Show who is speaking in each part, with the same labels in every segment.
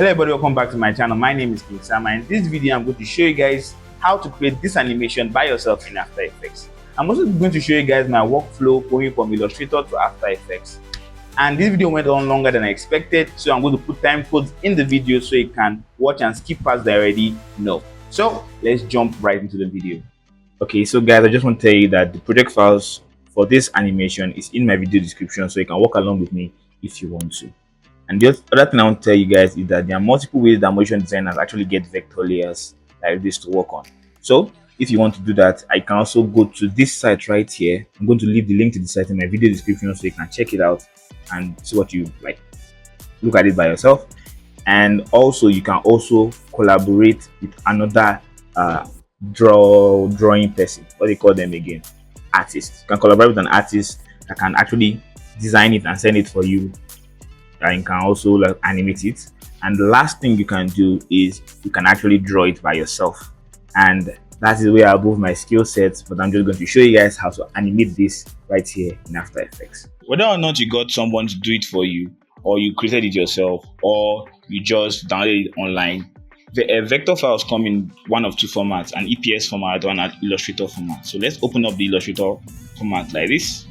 Speaker 1: Hello everybody, welcome back to my channel. My name is King Sam, and in this video I'm going to show you guys how to create this animation by yourself in After Effects. I'm also going to show you guys my workflow going from Illustrator to After Effects. And this video went on longer than I expected, so I'm going to put time codes in the video so you can watch and skip past that already know. So let's jump right into the video. Okay, so guys, I just want to tell you that the project files for this animation is in my video description, so you can walk along with me if you want to. And the other thing I want to tell you guys is that there are multiple ways that motion designers actually get vector layers like this to work on. So if you want to do that, I can also go to this site right here. I'm going to leave the link to the site in my video description so you can check it out and see what you like. Look at it by yourself. And also you can also collaborate with another drawing person. What do you call them again? Artist. You can collaborate with an artist that can actually design it and send it for you. And you can also like animate it. And the last thing you can do is you can actually draw it by yourself. And that is where I above my skill sets, but I'm just going to show you guys how to animate this right here in After Effects. Whether or not you got someone to do it for you, or you created it yourself, or you just downloaded it online, the vector files come in one of two formats, an EPS format or an Illustrator format. So let's open up the Illustrator format like this,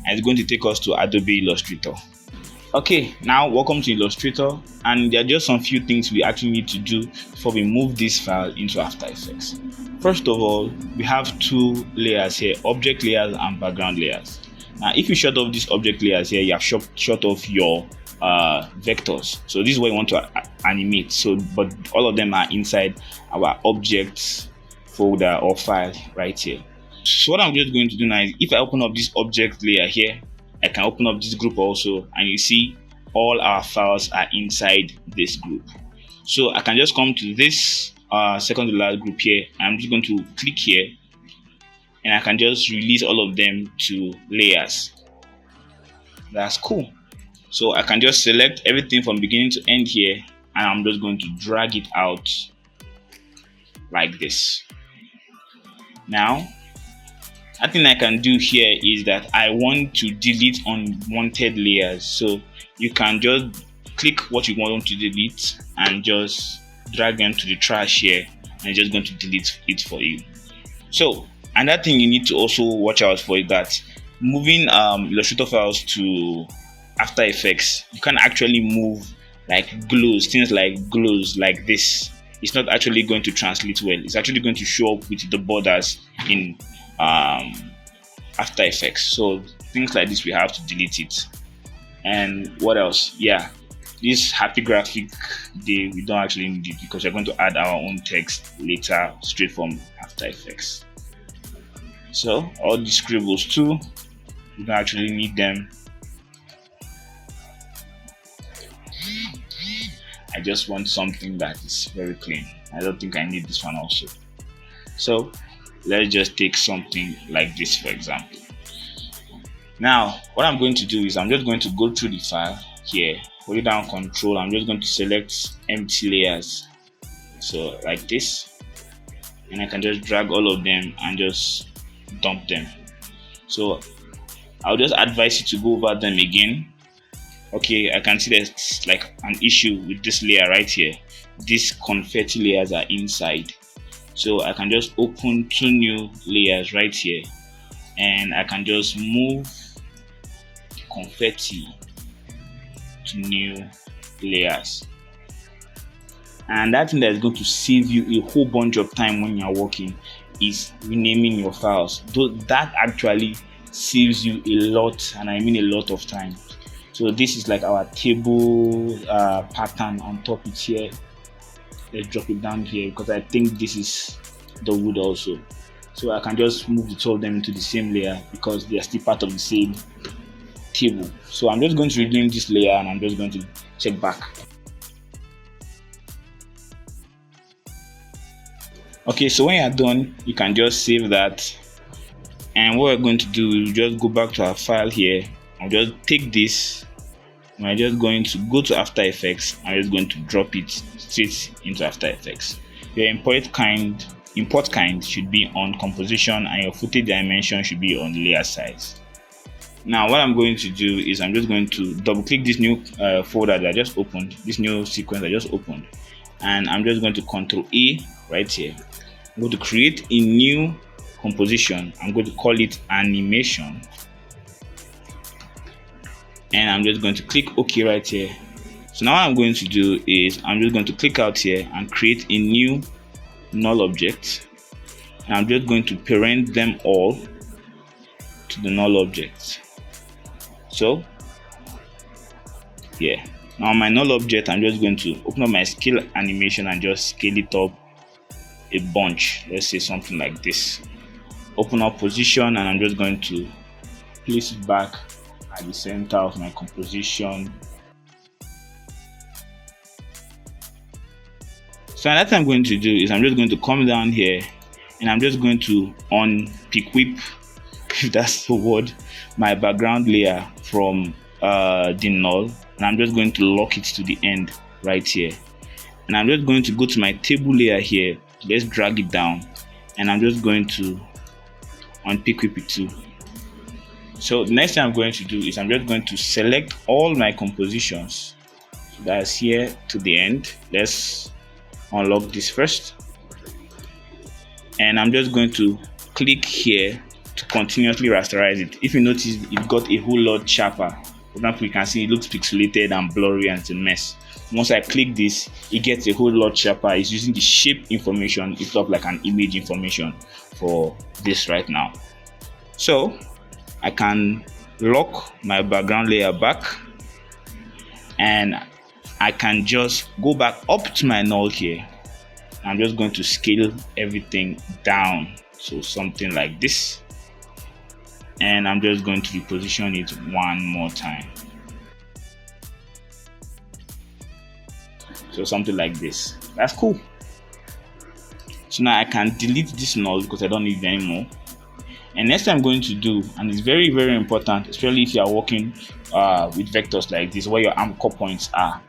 Speaker 1: and it's going to take us to Adobe Illustrator. Okay, now welcome to Illustrator, and there are just some few things we actually need to do before we move this file into After Effects. First of all, we have two layers here, object layers and background layers. Now if you shut off these object layers here, you have shut off your vectors. So this is what you want to animate. So but all of them are inside our objects folder or file right here. So what I'm just going to do now is, if I open up this object layer here, I can open up this group also, and you see all our files are inside this group. So I can just come to this second to last group here. I'm just going to click here, and I can just release all of them to layers. That's cool. So I can just select everything from beginning to end here, and I'm just going to drag it out like this. Now I think I can do here is that I want to delete unwanted layers. So you can just click what you want to delete and just drag them to the trash here, and it's just going to delete it for you. So another thing you need to also watch out for is that moving Illustrator files to After Effects, you can actually move like glows, things like glows like this. It's not actually going to translate well. It's actually going to show up with the borders in After Effects. So things like this, we have to delete it. And what else? Yeah, this happy graphic day, we don't actually need it because we're going to add our own text later straight from After Effects. So all these scribbles too, we don't actually need them. I just want something that is very clean. I don't think I need this one also. So let's just take something like this, for example. Now what I'm going to do is I'm just going to go through the file here, hold it down Control. I'm just going to select empty layers, so like this, and I can just drag all of them and just dump them. So I'll just advise you to go over them again. Okay, I can see there's like an issue with this layer right here. These confetti layers are inside. So I can just open two new layers right here, and I can just move confetti to new layers. And that thing that is going to save you a whole bunch of time when you're working is renaming your files. That actually saves you a lot, and I mean a lot of time. So this is like our table pattern on top it here. Let's drop it down here because I think this is the wood also. So I can just move the two of them into the same layer because they are still part of the same table. So I'm just going to rename this layer, and I'm just going to check back. Okay, so when you're done, you can just save that. And what we're going to do is just go back to our file here. I'll just take this. I'm just going to go to After Effects. I'm just going to drop it straight into After Effects. Your import kind should be on composition, and your footage dimension should be on layer size. Now what I'm going to do is I'm just going to double click this new folder that I just opened, this new sequence I just opened, and I'm just going to Control A right here. I'm going to create a new composition. I'm going to call it animation, and I'm just going to click OK right here. So now what I'm going to do is I'm just going to click out here and create a new null object, and I'm just going to parent them all to the null object. So yeah, now my null object, I'm just going to open up my scale animation and just scale it up a bunch. Let's say something like this. Open up position, and I'm just going to place it back at the center of my composition. So another thing I'm going to do is I'm just going to come down here, and I'm just going to unpick whip, if that's the word, my background layer from the null, and I'm just going to lock it to the end right here. And I'm just going to go to my table layer here. Let's drag it down, and I'm just going to unpick whip it too. So the next thing I'm going to do is I'm just going to select all my compositions. So that's here to the end. Let's unlock this first, and I'm just going to click here to continuously rasterize it. If you notice, it got a whole lot sharper. For example, you can see it looks pixelated and blurry and it's a mess. Once I click this, it gets a whole lot sharper. It's using the shape information. It's up like an image information for this right now. So I can lock my background layer back, and I can just go back up to my null here. I'm just going to scale everything down, so something like this, and I'm just going to reposition it one more time, so something like this. That's cool. So now I can delete this null because I don't need it anymore. And next thing I'm going to do, and it's very, very important, especially if you are working with vectors like this, where your anchor points are.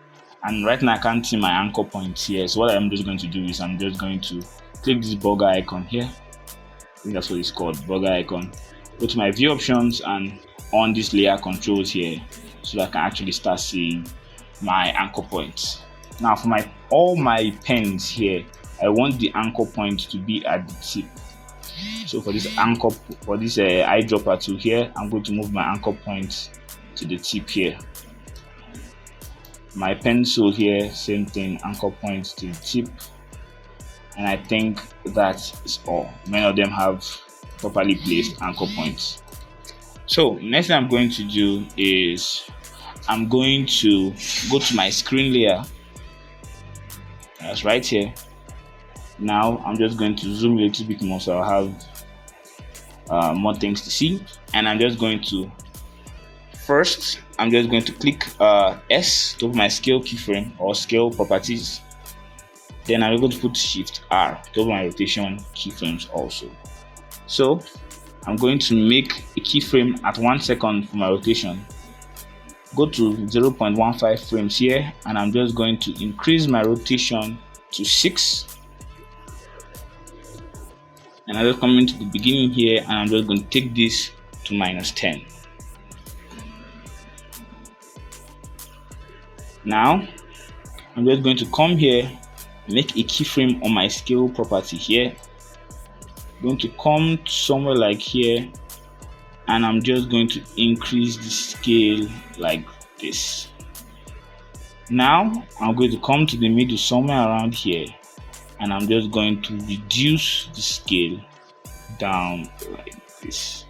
Speaker 1: And right now I can't see my anchor points here. So what I'm just going to do is I'm just going to click this burger icon here. I think that's what it's called, burger icon. Go to my view options and on this layer controls here, so that I can actually start seeing my anchor points. Now for all my pens here, I want the anchor point to be at the tip. So for this eyedropper tool here, I'm going to move my anchor point to the tip here. My pencil here, same thing, anchor point to the tip. And I think that is all. Many of them have properly placed anchor points. So next thing I'm going to do is I'm going to go to my screen layer. That's right here. Now I'm just going to zoom a little bit more so I'll have more things to see. And I'm just going to I'm just going to click S to open my scale keyframe or scale properties. Then I'm going to put Shift R to open my rotation keyframes also. So I'm going to make a keyframe at 1 second for my rotation. Go to 0.15 frames here, and I'm just going to increase my rotation to 6. And I'm just coming to the beginning here, and I'm just going to take this to -10. Now I'm just going to come here, make a keyframe on my scale property here. I'm going to come somewhere like here, and I'm just going to increase the scale like this. Now I'm going to come to the middle somewhere around here, and I'm just going to reduce the scale down like this.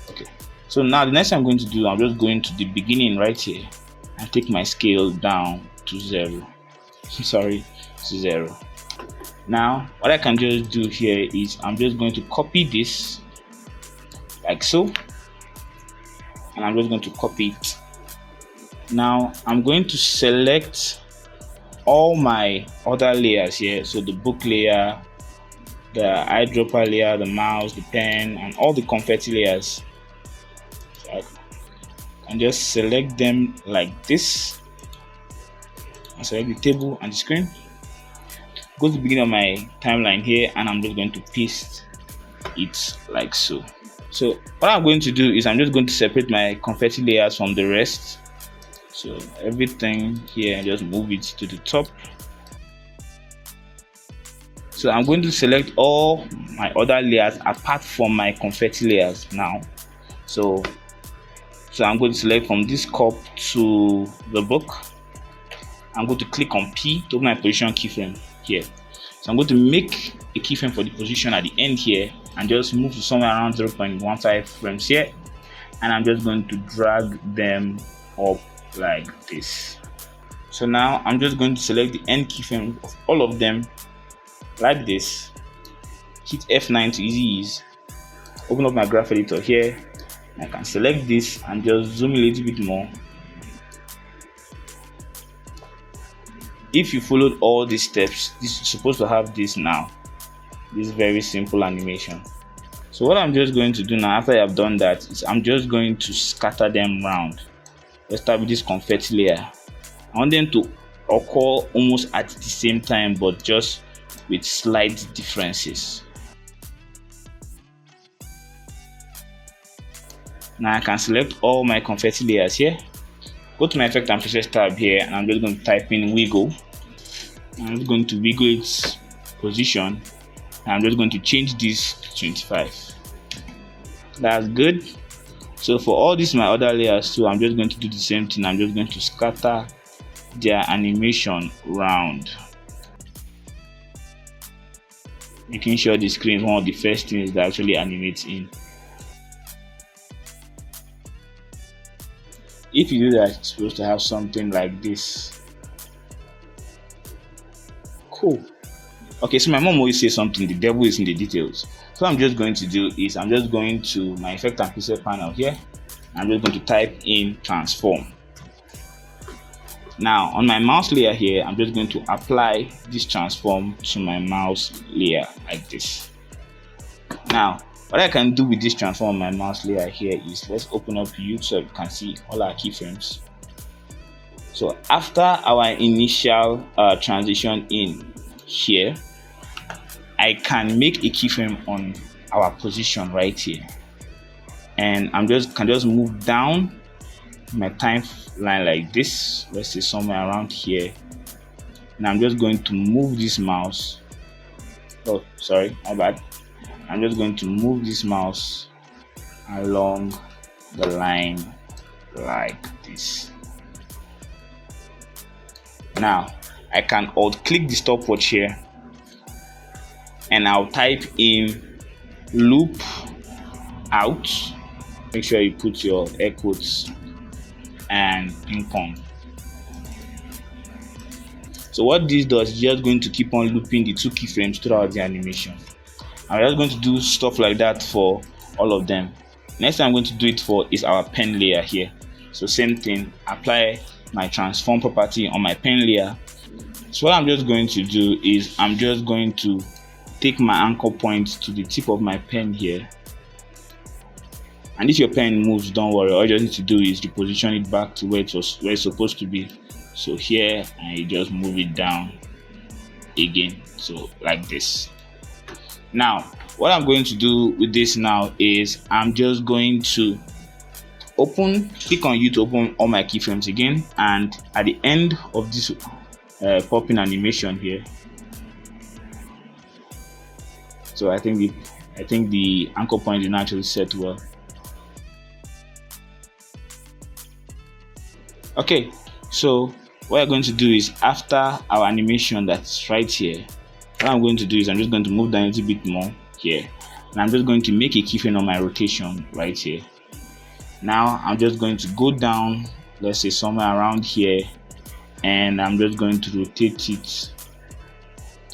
Speaker 1: Okay, so now the next thing I'm going to do, I'm just going to the beginning right here and take my scale down to 0. Sorry, to 0. Now what I can just do here is I'm just going to copy this like so, and I'm just going to copy it. Now I'm going to select all my other layers here, so the book layer, the eyedropper layer, the mouse, the pen, and all the confetti layers. So and just select them like this, and select the table and the screen. Go to the beginning of my timeline here, and I'm just going to paste it like so.
Speaker 2: So what I'm going to do is I'm just going to separate my confetti layers from the rest. So everything here, just move it to the top. So I'm going to select all my other layers apart from my confetti layers now. So I'm going to select from this cup to the book. I'm going to click on P to open my position keyframe here. So I'm going to make a keyframe for the position at the end here and just move to somewhere around 0.15 frames here. And I'm just going to drag them up like this. So now I'm just going to select the end keyframe of all of them like this. Hit F9 to easy ease. Open up my graph editor here. I can select this and just zoom a little bit more. If you followed all these steps, this is supposed to have this now. This very simple animation. So what I'm just going to do now after I've done that is I'm just going to scatter them around. Let's start with this confetti layer. I want them to occur almost at the same time, but just with slight differences. Now I can select all my confetti layers here. Go to my effect and presets tab here, and I'm just going to type in wiggle. I'm just going to wiggle its position, and I'm just going to change this to 25. That's good. So for all these my other layers too, I'm just going to do the same thing. I'm just going to scatter their animation round, making sure the screen is one of the first things that actually animates in. If you do that, it's supposed to have something like this. Cool. Okay, so my mom always says something, the devil is in the details. So what I'm just going to do is I'm just going to my effect and preset panel here. I'm just going to type in transform. Now on my mouse layer here, I'm just going to apply this transform to my mouse layer like this. Now what I can do with this transform on my mouse layer here is, let's open up YouTube so you can see all our keyframes. So after our initial transition in here, I can make a keyframe on our position right here, and can just move down my timeline like this. Let's say somewhere around here. And I'm just going to move this mouse. Oh, sorry, my bad. I'm just going to move this mouse along the line like this. Now I can alt click the stopwatch here, and I'll type in loop out. Make sure you put your air quotes and income. So what this does is just going to keep on looping the two keyframes throughout the animation. I'm just going to do stuff like that for all of them. Next thing I'm going to do it for is our pen layer here. So same thing, apply my transform property on my pen layer. So what I'm just going to do is I'm just going to take my anchor point to the tip of my pen here. And if your pen moves, don't worry, all you just need to do is reposition it back to where it's supposed to be. So here, I just move it down again, so like this. Now what I'm going to do with this now is I'm just going to click on U to open all my keyframes again, and at the end of this popping animation here, so I think the anchor point is not actually set well. Okay, so what I'm going to do is, after our animation that's right here, what I'm going to do is I'm just going to move down a little bit more here, and I'm just going to make a keyframe on my rotation right here. Now I'm just going to go down, let's say somewhere around here, and I'm just going to rotate it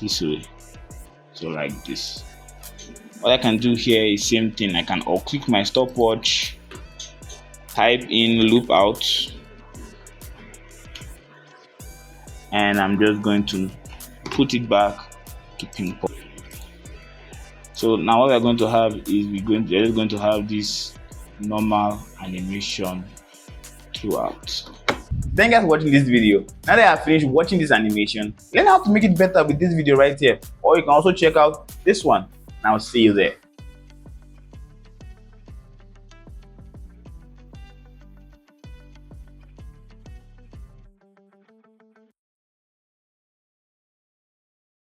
Speaker 2: this way, so like this. What I can do here is same thing. I can click my stopwatch, type in loop out, and I'm just going to put it back to pinpoint. So now what we're going to have is we're just going to have this normal animation throughout.
Speaker 1: Thank you guys for watching this video. Now that I have finished watching this animation, learn how to make it better with this video right here, or you can also check out this one, and I'll see you there.